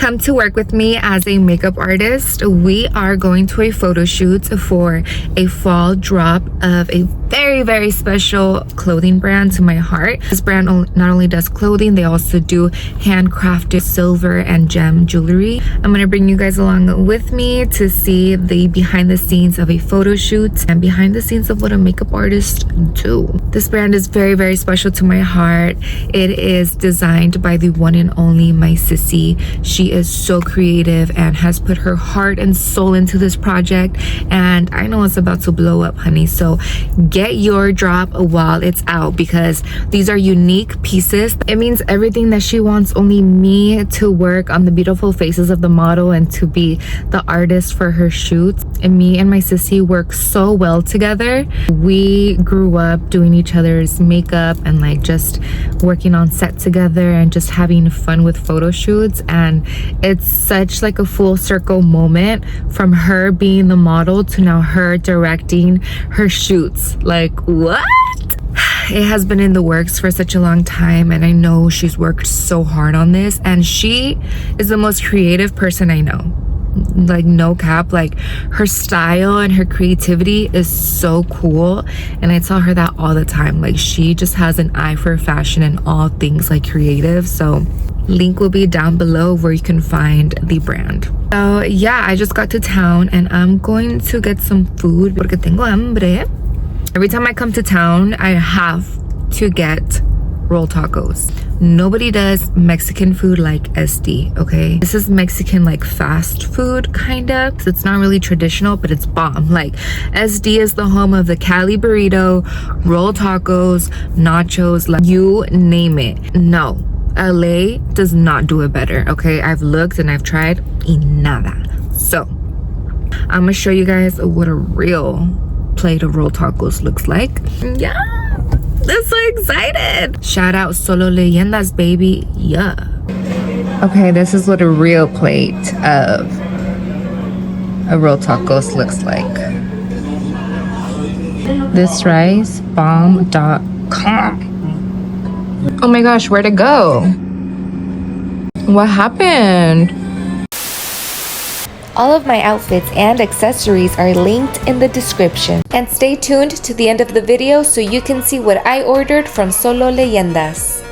come to work with me as a makeup artist. We are going to a photo shoot for a fall drop of a very special clothing brand to my heart. This brand not only does clothing, they also do handcrafted silver and gem jewelry. I'm gonna bring you guys along with me to see the behind the scenes of a photo shoot and behind the scenes of what a makeup artist do. This brand is very special to my heart. It is designed by the one and only my sissy. She is so creative and has put her heart and soul into this project, and I know it's about to blow up, honey. So get your drop while it's out, because these are unique pieces. It means everything that she wants only me to work on the beautiful faces of the model and to be the artist for her shoots. And me and my sissy work so well together. We grew up doing each other's makeup and like just working on set together and just having fun with photo shoots. And it's such like a full circle moment from her being the model to now her directing her shoots. Like, what? It has been in the works for such a long time, and I know she's worked so hard on this, and she is the most creative person I know. Like, no cap. Like, her style and her creativity is so cool, and I tell her that all the time. Like, she just has an eye for fashion and all things like creative. So link will be down below where you can find the brand. So yeah, I just got to town and I'm going to get some food porque tengo hambre. Every time I come to town, I have to get roll tacos. Nobody does Mexican food like SD, okay? This is Mexican like fast food kind of. It's not really traditional, but it's bomb. Like, SD is the home of the Cali burrito, roll tacos, nachos, like you name it. No, LA does not do it better, okay? I've looked and I've tried, y nada. So I'm gonna show you guys what a real plate of roll tacos looks like. Yeah, I'm so excited. Shout out Solo Leyendas, baby. Yeah. Okay, this is what a real plate of a roll tacos looks like. This rice bomb.com. Oh my gosh, where'd it go? What happened? All of my outfits and accessories are linked in the description. And stay tuned to the end of the video so you can see what I ordered from Solo Leyendas.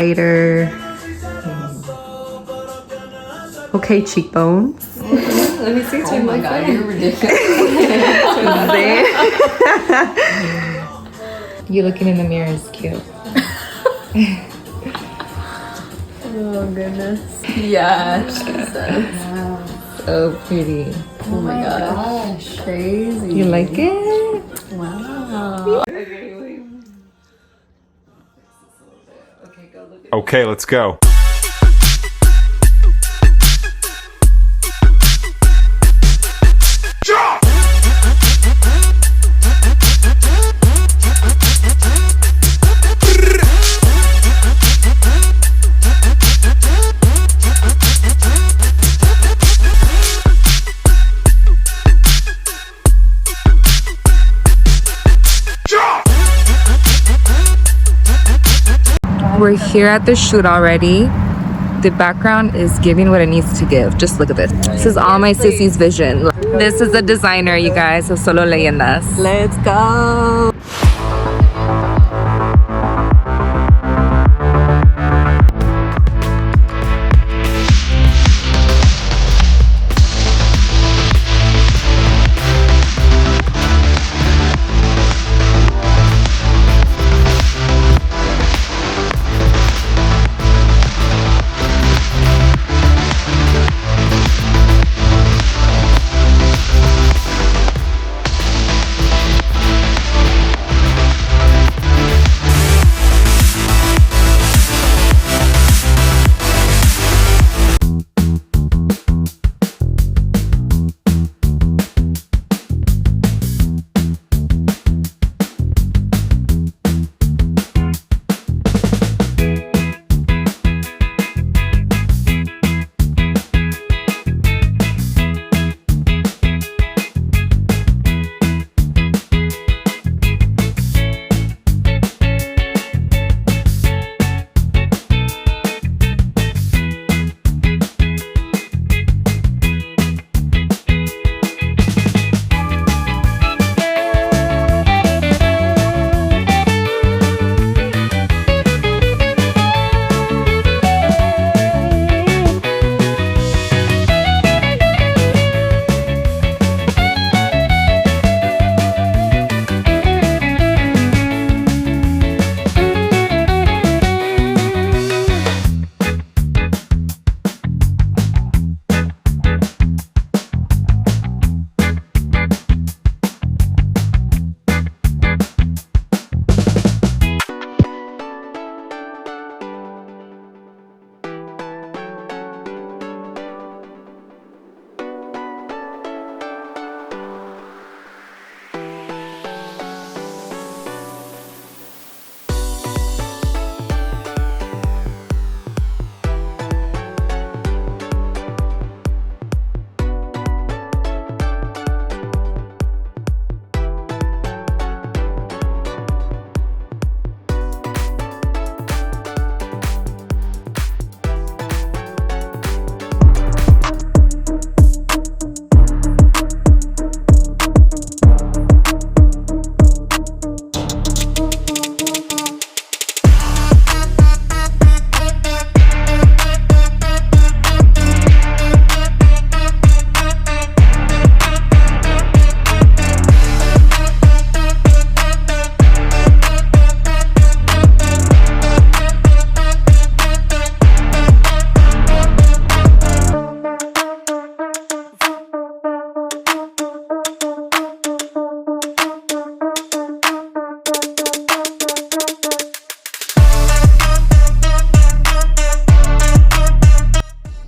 Lighter. Okay, cheekbones. Let me see. Oh my god, you're ridiculous. You looking in the mirror is cute. Oh goodness. Yeah, Jesus. Wow. So pretty. Oh my gosh. Crazy. You like it? Wow. Okay, let's go. We're here at the shoot already. The background is giving what it needs to give. Just look at this. This is all my sissy's vision. This is the designer, you guys, of Solo Leyendas. Let's go.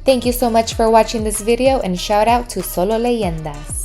Thank you so much for watching this video and shout out to Solo Leyendas.